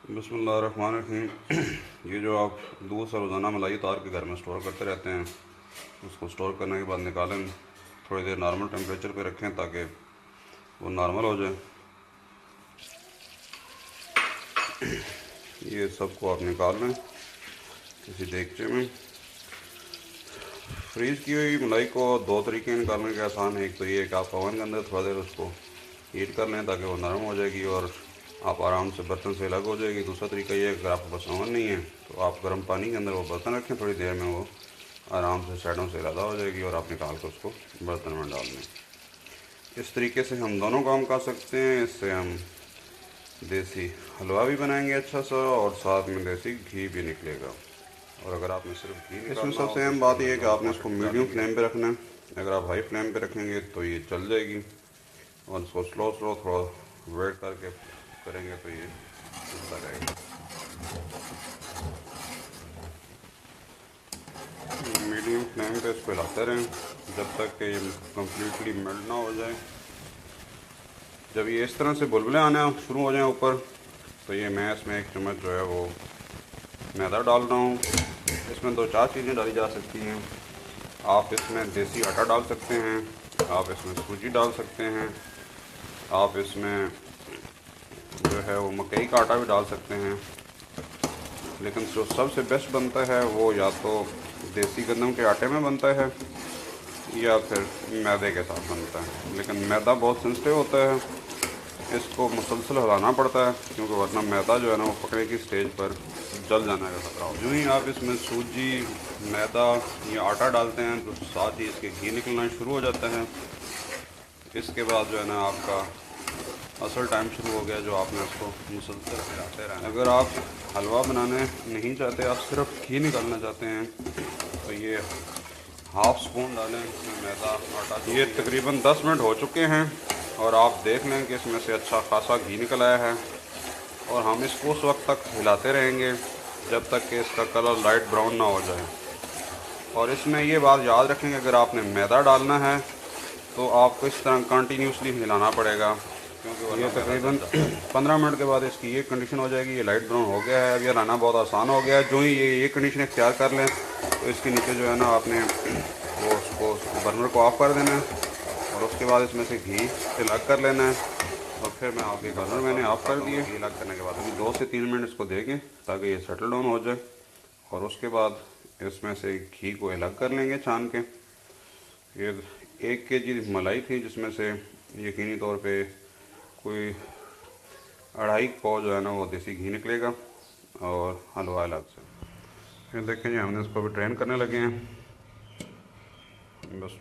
बिस्मिल्लाहिर्रहमानिर्रहीम। ये जो आप दूध से रोज़ाना मलाई उतार के घर में स्टोर करते रहते हैं, उसको स्टोर करने के बाद निकालें, थोड़ी देर नॉर्मल टेम्परेचर पे रखें ताकि वो नॉर्मल हो जाए। ये सबको आप निकाल लें किसी देगचे में। फ्रीज़ की हुई मलाई को दो तरीके निकालने के आसान है। एक तो ये कि आप ओवन के अंदर थोड़ा देर उसको हीट कर लें ताकि वो नरम हो जाएगी और आप आराम से बर्तन से अलग हो जाएगी। दूसरा तरीका ये है अगर आपके पास ओवन नहीं है तो आप गर्म पानी के अंदर वो बर्तन रखें, थोड़ी देर में वो आराम से साइडों से अलग हो जाएगी और आप निकाल कर उसको बर्तन में डाल दें। इस तरीके से हम दोनों काम कर सकते हैं। इससे हम देसी हलवा भी बनाएंगे अच्छा सा और साथ में देसी घी भी निकलेगा। और अगर आपने सिर्फ घी, इसमें सबसे अहम बात यह है कि आपने इसको मीडियम फ्लेम पे रखना है। अगर आप हाई फ्लेम पे रखेंगे तो ये जल जाएगी और इसको स्लो थोड़ा वेट करके करेंगे तो ये चलता रहेगा। मीडियम फ्लेम पे इसको हिलाते रहें जब तक कि ये कम्प्लीटली मेल्ट ना हो जाए। जब ये इस तरह से बुलबुले आने शुरू हो जाएं ऊपर, तो ये मैं इसमें एक चम्मच जो है वो मैदा डाल रहा हूँ। इसमें दो चार चीज़ें डाली जा सकती हैं। आप इसमें देसी आटा डाल सकते हैं, आप इसमें सूजी डाल सकते हैं, आप इसमें जो है वो मकई का आटा भी डाल सकते हैं। लेकिन जो सबसे बेस्ट बनता है वो या तो देसी गंदम के आटे में बनता है या फिर मैदे के साथ बनता है। लेकिन मैदा बहुत सेंसिटिव होता है, इसको मुसलसल हिलाना पड़ता है क्योंकि वरना मैदा जो है ना वो पकड़े की स्टेज पर जल जाने का खतरा हो। यूँ ही आप इसमें सूजी, मैदा या आटा डालते हैं तो साथ ही इसके घी निकलना शुरू हो जाता है। इसके बाद जो है ना आपका असल टाइम शुरू हो गया जो आपने इसको मुसलसल हिलाते रहना। अगर आप हलवा बनाने नहीं चाहते, आप सिर्फ घी निकालना चाहते हैं तो ये हाफ़ स्पून डालें इसमें मैदा आटा। ये तकरीबन 10 मिनट हो चुके हैं और आप देख लें कि इसमें से अच्छा खासा घी निकल आया है। और हम इसको उस वक्त तक हिलाते रहेंगे जब तक कि इसका कलर लाइट ब्राउन ना हो जाए। और इसमें ये बात याद रखें कि अगर आपने मैदा डालना है तो आपको इस तरह कंटिन्यूसली हिलाना पड़ेगा क्योंकि ये तकरीबन 15 मिनट के बाद इसकी ये कंडीशन हो जाएगी। ये लाइट ब्राउन हो गया है, अब ये हिलाना बहुत आसान हो गया है। जो ही ये कंडीशन इख्तियार कर लें तो इसके नीचे जो है ना आपने वो उसको बर्नर को ऑफ़ कर देना है और उसके बाद इसमें से घी अलग कर लेना है। और फिर मैं आपके बर्नर मैंने ऑफ़ कर दिए। घी अलग करने के बाद अभी 2 से 3 मिनट इसको देंगे ताकि ये सेटल डाउन हो जाए। और उसके बाद इसमें से घी को अलग कर लेंगे छान के। ये 1 kg मलाई थी जिसमें से यकीनी तौर पे कोई 2.5 पाव जो है ना वो देसी घी निकलेगा और हलवा अलग से। फिर देखें जी हमने इसको भी ट्रेन करने लगे हैं। बस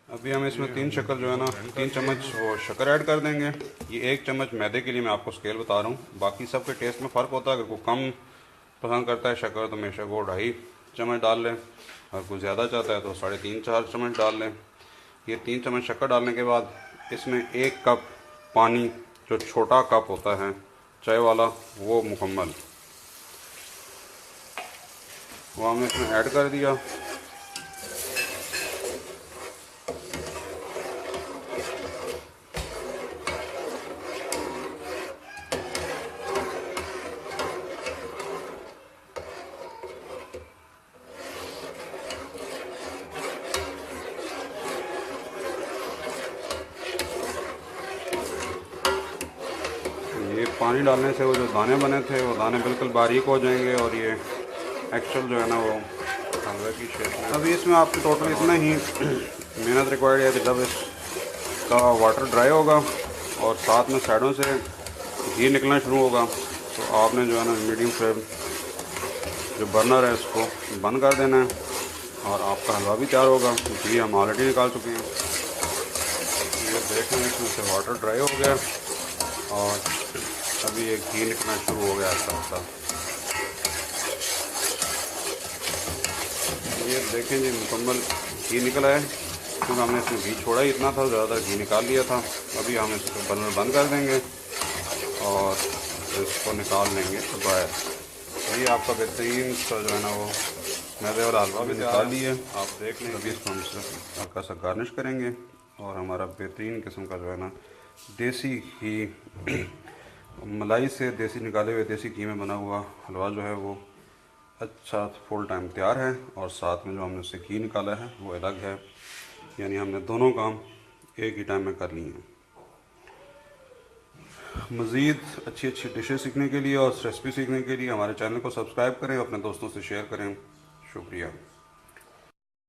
अभी हम इसमें 3 शक्कर जो है ना 3 चम्मच वो शक्कर ऐड कर देंगे। ये 1 चम्मच मैदे के लिए मैं आपको स्केल बता रहा हूँ, बाकी सबके टेस्ट में फ़र्क होता है। अगर कोई कम पसंद करता है शक्कर तो बेशक वो 2.5 चम्मच डाल लें, और कोई ज़्यादा चाहता है तो 3.5-4 चम्मच डाल लें। ये 3 चम्मच शक्कर डालने के बाद इसमें 1 कप पानी, जो छोटा कप होता है चाय वाला, वो मुकम्मल वो हमने इसमें ऐड कर दिया। ये पानी डालने से वो जो दाने बने थे वो दाने बिल्कुल बारीक हो जाएंगे और ये एक्चुअल जो है ना वो हलवे की शेप में। अभी इसमें आपको टोटल इतना ही मेहनत रिक्वायर्ड है कि जब इसका वाटर ड्राई होगा और साथ में साइडों से घी निकलना शुरू होगा तो आपने जो है ना मीडियम फ्लेम जो बर्नर है इसको बंद कर देना है और आपका हलवा भी तैयार होगा। घी हम ऑलरेडी निकाल चुके हैं। ये देख लें इसमें से वाटर ड्राई हो गया और अभी ये घी निकलना शुरू हो गया आहिस्ता आहिस्ता। ये देखें जी मुकम्मल घी निकला है, क्योंकि हमने इसमें घी छोड़ा ही इतना था, ज़्यादा घी निकाल लिया था। अभी हम इसको बर्नर बंद कर देंगे और इसको निकाल लेंगे बाहर। तो ये आपका बेहतरीन सा जो है ना वो मैदे वाला हलवा भी निकाल लिए, आप देख लें। अभी इसको हम हल्का सा गार्निश करेंगे और हमारा बेहतरीन किस्म का जो है ना देसी घी मलाई से देसी निकाले हुए देसी घी में बना हुआ हलवा जो है वो अच्छा फुल टाइम तैयार है। और साथ में जो हमने उससे घी निकाला है वो अलग है, यानी हमने दोनों काम एक ही टाइम में कर लिए हैं। मज़ीद अच्छी अच्छी डिशें सीखने के लिए और रेसिपी सीखने के लिए हमारे चैनल को सब्सक्राइब करें, अपने दोस्तों से शेयर करें। शुक्रिया।